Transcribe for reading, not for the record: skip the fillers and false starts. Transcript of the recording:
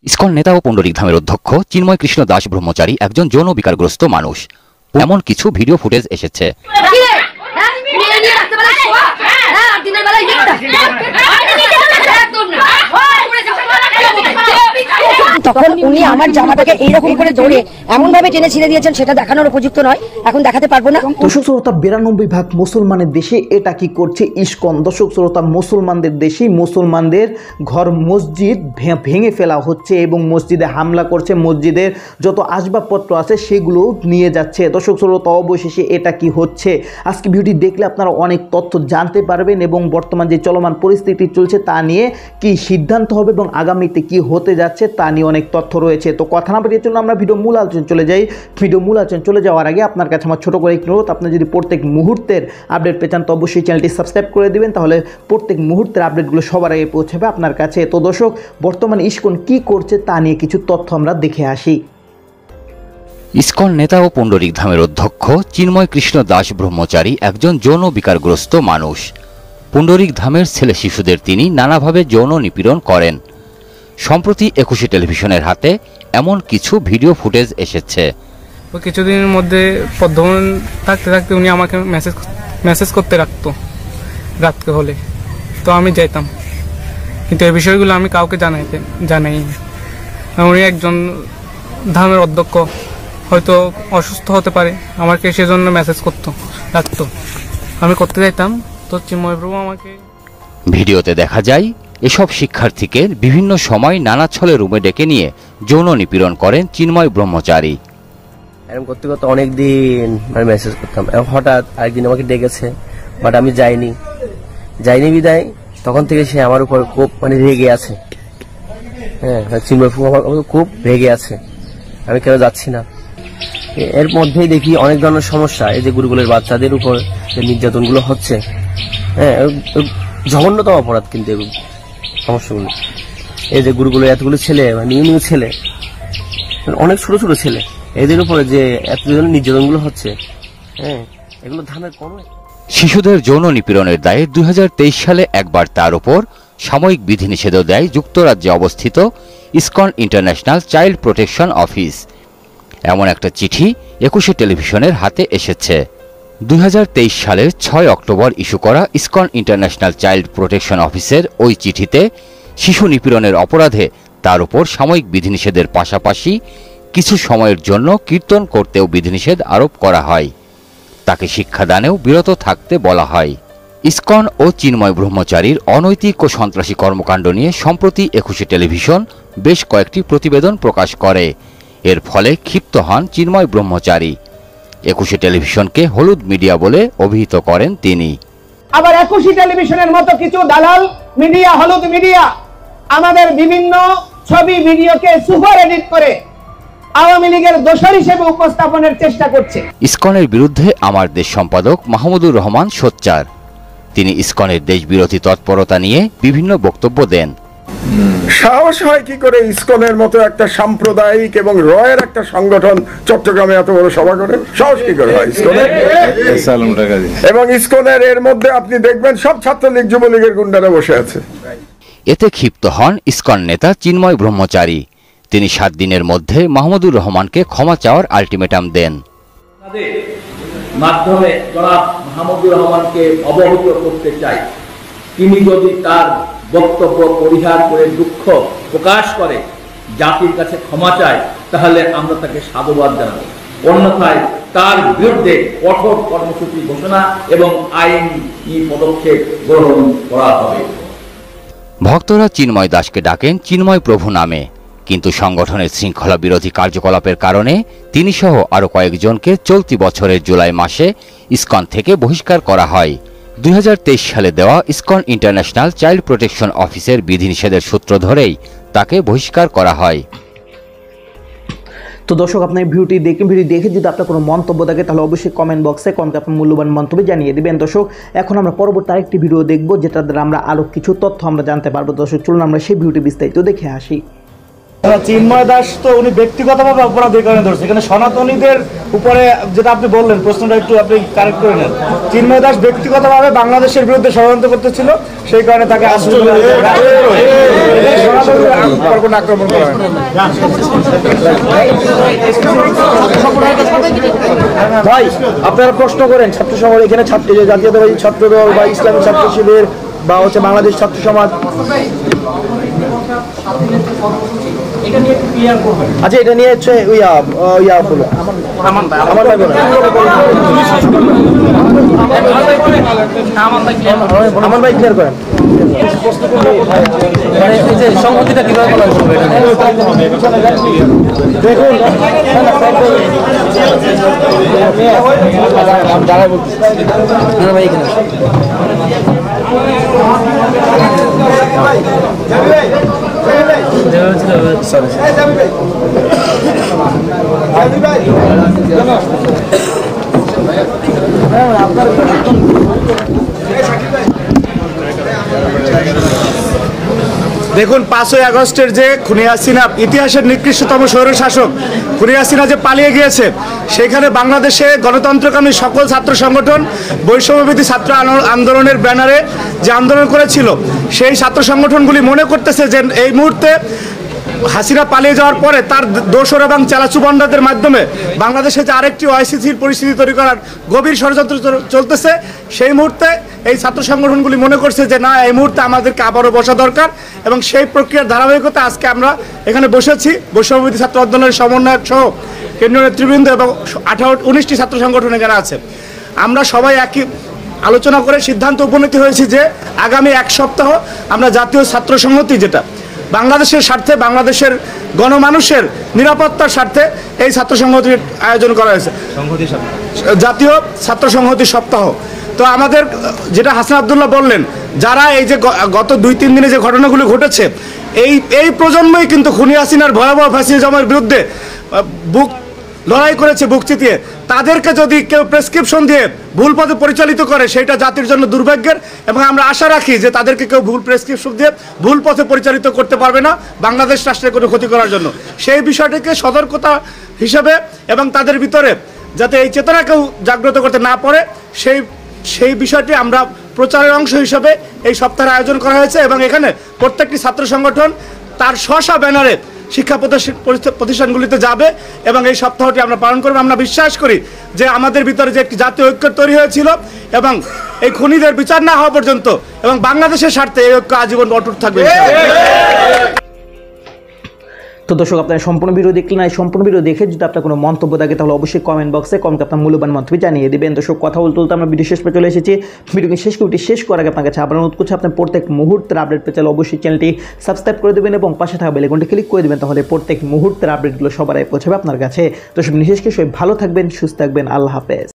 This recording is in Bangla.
ইসকন নেতা ও পুণ্ডরিক ধামের অধ্যক্ষ চিন্ময় কৃষ্ণ দাস ব্রহ্মচারী একজন যৌন বিকারগ্রস্ত মানুষ। এমন কিছু ভিডিও ফুটেজ এসেছে। তখন উনি আমার জামাটাকে এইরকম করে ধরে এমন ভাবে টেনে ছিঁড়ে দিয়েছেন, সেটা দেখানোর উপযুক্ত নয়, এখন দেখাতে পারবো না। দর্শক শ্রোতা, 92% মুসলমানের দেশে এটা কি করছে ইসকন। দর্শক শ্রোতা, মুসলমানদের দেশেই মুসলমানদের ঘর মসজিদ ভেঙে ফেলা হচ্ছে এবং মসজিদে হামলা করছে, মসজিদের যত আসবাবপত্র আছে সেগুলো নিয়ে যাচ্ছে। দর্শক শ্রোতা, অবশেষে এটা কি হচ্ছে, আজকে ভিডিওটি দেখলে আপনারা অনেক তথ্য জানতে পারবেন এবং বর্তমান যে চলমান পরিস্থিতি চলছে তা নিয়ে কি সিদ্ধান্ত হবে এবং আগামীতে কি হতে যাচ্ছে তা নিয়ে অনেক তথ্য রয়েছে। তো কথা না বাড়িয়ে চলুন আমরা ভিডিও মূল আলোচনা চলে যাই। ভিডিও মূল আলোচনা চলে যাওয়ার আগে আপনার কাছে আমার ছোট করে একটি অনুরোধ, আপনি যদি প্রত্যেক মুহূর্তের আপডেট পেতে চান তো অবশ্যই চ্যানেলটি সাবস্ক্রাইব করে দিবেন, তাহলে প্রত্যেক মুহূর্তের আপডেটগুলো সবার আগে পৌঁছাবে আপনার কাছে। তো দর্শক, বর্তমানে ইসকন কি করছে তা নিয়ে কিছু তথ্য আমরা দেখে আসি। ইসকন নেতা ও পুণ্ডরিক ধামের অধ্যক্ষ চিন্ময় কৃষ্ণ দাস ব্রহ্মচারী একজন যৌন বিকারগ্রস্ত মানুষ। পুণ্ডরিক ধামের ছেলে শিশুদের তিনি নানাভাবে যৌন নিপীড়ন করেন। সম্প্রতি 21 টেলিভিশনের হাতে এমন কিছু ভিডিও ফুটেজ এসেছে। কিছুদিনের মধ্যে পদ্মমন থাকতে থাকতে উনি আমাকে মেসেজ করতে রাখতো রাতকে হলে, তো আমি যাইতাম, কিন্তু এই বিষয়গুলো আমি কাউকে জানাই। উনি একজন ধামের অধ্যক্ষ, হয়তো অসুস্থ হতে পারে, আমাকে সেজন্য মেসেজ রাখতো, আমি করতে যাইতাম। তো চিন্ময় প্রভু আমাকে ভিডিওতে দেখা যায় এসব শিক্ষার্থীকে বিভিন্ন সময় নানা ছলে রুমে ডেকে নিয়ে যৌন নিপীড়ন করেন চিন্ময় ব্রহ্মচারী। এরকম করতে করতে অনেকদিন আমি মেসেজ করতাম, হঠাৎ আরেকদিন আমাকে ডেকেছে, বাট আমি যাইনি বিদায় তখন থেকে সে আমার উপর খুব রেগে আছে। হ্যাঁ, চিন্ময় প্রভু আমার খুব রেগে আছে, আমি কেন যাচ্ছি না। এর মধ্যেই দেখি অনেক ধরনের সমস্যা, এই যে গুরুকুলের বাচ্চাদের উপর যে নির্যাতনগুলো হচ্ছে, হ্যাঁ, জঘন্যতম অপরাধ। কিন্তু এগুলো সমস্যাগুলো, এই যে গুরুকুলের এতগুলো ছেলে, নিউ ছেলে, অনেক ছোট ছোট ছেলে, এদের উপরে যে এত নির্যাতনগুলো হচ্ছে, হ্যাঁ, এগুলো ধামের কোনো। শিশুদের যৌন নিপীড়নের দায়ে 2023 সালে একবার তার উপর সাময়িক বিধিনিষেধও দেয় যুক্তরাজ্যে অবস্থিত ISKCON international child protection office. এমন একটা চিঠি 21 টেলিভিশনের হাতে এসেছে। 2023 সালের 6 অক্টোবর ইস্যু করা ইসকন ইন্টারন্যাশনাল চাইল্ড প্রোটেকশন অফিসের ওই চিঠিতে শিশু নিপীড়নের অপরাধে তার উপর সাময়িক বিধিনিষেধের পাশাপাশি কিছু সময়ের জন্য কীর্তন করতেও বিধিনিষেধ আরোপ করা হয়। তাকে শিক্ষাদানেও বিরত থাকতে বলা হয়। ইসকন ও চিন্ময় ব্রহ্মচারীর অনৈতিক ও সন্ত্রাসী কর্মকাণ্ড নিয়ে সম্প্রতি 21 টেলিভিশন বেশ কয়েকটি প্রতিবেদন প্রকাশ করে। এর ফলে ক্ষিপ্ত হন চিন্ময় ব্রহ্মচারী। 21 টেলিভিশনকে হলুদ মিডিয়া বলে অভিহিত করেন তিনি। আবার 21 টেলিভিশনের মতো কিছু দালাল মিডিয়া, হলুদ মিডিয়া, আমাদের বিভিন্ন ছবি ভিডিওকে সুপার এডিট করে আওয়ামী লীগের দোষর হিসেবে উপস্থাপনের চেষ্টা করছে। ইসকনের বিরুদ্ধে আমার দেশ সম্পাদক মাহমুদুর রহমান সোচ্চার। তিনি ইসকনের দেশবিরোধী তৎপরতা নিয়ে বিভিন্ন বক্তব্য দেন। সাহস হয় কি করে ইসকনের মতো একটা সাম্প্রদায়িক এবং রয়ের একটা সংগঠন চট্টগ্রামে এত বড় সভা করে? সাহস কি করে হয় ইসকনের? এবং ইসকনের এর মধ্যে আপনি দেখবেন সব ছাত্রলীগ যুবলীগের গুন্ডারা বসে আছে। এতে ক্ষিপ্ত হন ইসকন নেতা চিন্ময় ব্রহ্মচারী। তিনি 7 দিনের মধ্যে মাহমুদুর রহমানকে ক্ষমা চাওয়ার আলটিমেটাম দেন। মাধ্যমে জনাব মাহমুদুর রহমানকে অবহিত করতে চাই, তিনি যদি তার বক্তব্য পরিহার করে দুঃখ প্রকাশ করে জাতির কাছে ক্ষমা চায়, তাহলে আমরা তাকে সাধুবাদ জানাবো। অন্যথায় তার বিরুদ্ধে কঠোর কর্মসূচি ঘোষণা এবং আইনি পদক্ষেপ গ্রহণ করা হবে। ভক্তরা চিন্ময় দাসকে ডাকেন চিন্ময় প্রভু নামে, কিন্তু সংগঠনের শৃঙ্খলা বিরোধী কার্যকলাপের কারণে তিনি সহ আরো কয়েকজনকে চলতি বছরের জুলাই মাসে ইসকন থেকে বহিষ্কার করা হয়। 2023 সালে দেওয়া ইসকন ইন্টারন্যাশনাল চাইল্ড প্রোটেকশন অফিসের বিধিনিষেধের সূত্র ধরেই তাকে বহিষ্কার করা হয়। তো দর্শক, আপনার ভিডিওটি দেখে যদি আপনার কোনো মন্তব্য থাকে তাহলে অবশ্যই কমেন্ট বক্সে আপনার মূল্যবান মন্তব্য জানিয়ে দেবেন। দর্শক, এখন আমরা পরবর্তী আরেকটি ভিডিও দেখব, যেটা দ্বারা আমরা আরও কিছু তথ্য আমরা জানতে পারবো। দর্শক, চলুন আমরা সেই ভিডিওটি বিস্তারিত দেখে আসি। চিন্ময় দাস তো উনি ব্যক্তিগতভাবে অপরাধের কারণে ধরছে, এখানে সনাতনীদের উপরে যেটা আপনি বললেন প্রশ্নটা একটু আপনি কারেক্ট করে নেন। চিন্ময় দাস ব্যক্তিগতভাবে বাংলাদেশের বিরুদ্ধে ষড়যন্ত্র করতেছিল, সেই কারণে তাকে আক্রমণ করা হয়। ভাই আপনারা প্রশ্ন করেন ছাত্র সমাজ, এখানে ছাত্র জাতীয়তাবাদী ছাত্র দল বা ইসলামী ছাত্র শিবির বা হচ্ছে বাংলাদেশ ছাত্র সমাজ, আচ্ছা এটা নিয়ে হচ্ছে আমার ভাই ক্লিয়ার করেন সংহতিটা কিভাবে দেখুন যারা বলছি ভাই এখানে দেখুন 5ই আগস্টের যে খুনি হাসিনা, ইতিহাসের নিকৃষ্টতম স্বৈরশাসক খুনি হাসিনা যে পালিয়ে গিয়েছে, সেখানে বাংলাদেশে গণতন্ত্রকামী সকল ছাত্র সংগঠন বৈষম্যবিরোধী ছাত্র আন্দোলনের ব্যানারে যে আন্দোলন করেছিল, সেই ছাত্র সংগঠনগুলি মনে করতেছে যে এই মুহূর্তে হাসিনা পালিয়ে যাওয়ার পরে তার দোসর এবং চালাচুবান্ডাদের মাধ্যমে বাংলাদেশে যে আরেকটি অস্থিতিশীল পরিস্থিতি তৈরি করার গভীর ষড়যন্ত্র চলতেছে, সেই মুহূর্তে এই ছাত্র সংগঠনগুলি মনে করছে যে না, এই মুহূর্তে আমাদেরকে আবারও বসা দরকার, এবং সেই প্রক্রিয়ার ধারাবাহিকতা আজকে আমরা এখানে বসেছি। বৈষম্যবিরোধী ছাত্র আন্দোলনের সমন্বয়ক সহ কেন্দ্রীয় নেতৃবৃন্দ এবং 19টি ছাত্র সংগঠন এখানে আছে। আমরা সবাই একই আলোচনা করে সিদ্ধান্ত উপনীত হয়েছি যে আগামী 1 সপ্তাহ আমরা জাতীয় ছাত্র সংহতি, যেটা বাংলাদেশের স্বার্থে, বাংলাদেশের গণমানুষের নিরাপত্তার স্বার্থে এই ছাত্র সংহতির আয়োজন করা হয়েছে, জাতীয় ছাত্র সংহতি সপ্তাহ। তো আমাদের যেটা হাসান আব্দুল্লাহ বললেন, যারা এই যে গত 2-3 দিনে যে ঘটনাগুলো ঘটেছে, এই প্রজন্মই কিন্তু খুনি হাসিনার ভয়াবহ ফ্যাসিজমের বিরুদ্ধে বুক লড়াই করেছে, বুক চিতিয়ে। তাদেরকে যদি কেউ প্রেসক্রিপশন দিয়ে ভুল পথে পরিচালিত করে, সেটা জাতির জন্য দুর্ভাগ্যের, এবং আমরা আশা রাখি যে তাদেরকে কেউ ভুল প্রেসক্রিপশন দিয়ে ভুল পথে পরিচালিত করতে পারবে না বাংলাদেশ রাষ্ট্রের কোনো ক্ষতি করার জন্য। সেই বিষয়টিকে সতর্কতা হিসেবে এবং তাদের ভিতরে যাতে এই চেতনা কেউ জাগ্রত করতে না পারে, সেই বিষয়টি আমরা প্রচারের অংশ হিসেবে এই সপ্তাহের আয়োজন করা হয়েছে। এবং এখানে প্রত্যেকটি ছাত্র সংগঠন তার স্ব ব্যানারে শিক্ষা প্রতিষ্ঠানগুলিতে যাবে এবং এই সপ্তাহটি আমরা পালন করব। আমরা বিশ্বাস করি যে আমাদের ভিতরে যে একটি জাতীয় ঐক্য তৈরি হয়েছিল, এবং এই খুনিদের বিচার না হওয়া পর্যন্ত এবং বাংলাদেশের স্বার্থে এই ঐক্য আজীবন অটুট থাকবে। তো দর্শক, আপনারা সম্পূর্ণ ভিডিও দেখলেন। এই সম্পূর্ণ ভিডিও দেখে যদি আপনার কোনো মন্তব্য থাকে তাহলে অবশ্যই কমেন্ট বক্সে কমেন্টে আপনার মূল্যবান মন্তব্য জানিয়ে দেবেন। দর্শক, কথা বলতে বলতে আমরা ভিডিও শেষ পর্যন্ত চলে এসেছি। ভিডিওকে শেষ করার আগে আপনার কাছে আবার অনুরোধ করছি, আপনার প্রত্যেক মুহূর্তের আপডেট পেতে অবশ্যই চ্যানেলটি সাবস্ক্রাইব করে দেবেন এবং পাশে থাকা বেল আইকনটি ক্লিক করে দেবেন, তাহলে প্রত্যেক মুহূর্তের আপডেটগুলো সবার আগে পৌঁছাবে আপনার কাছে। দর্শক, বিশেষ করে সবাই ভালো থাকবেন, সুস্থ থাকবেন। আল্লাহ হাফেজ।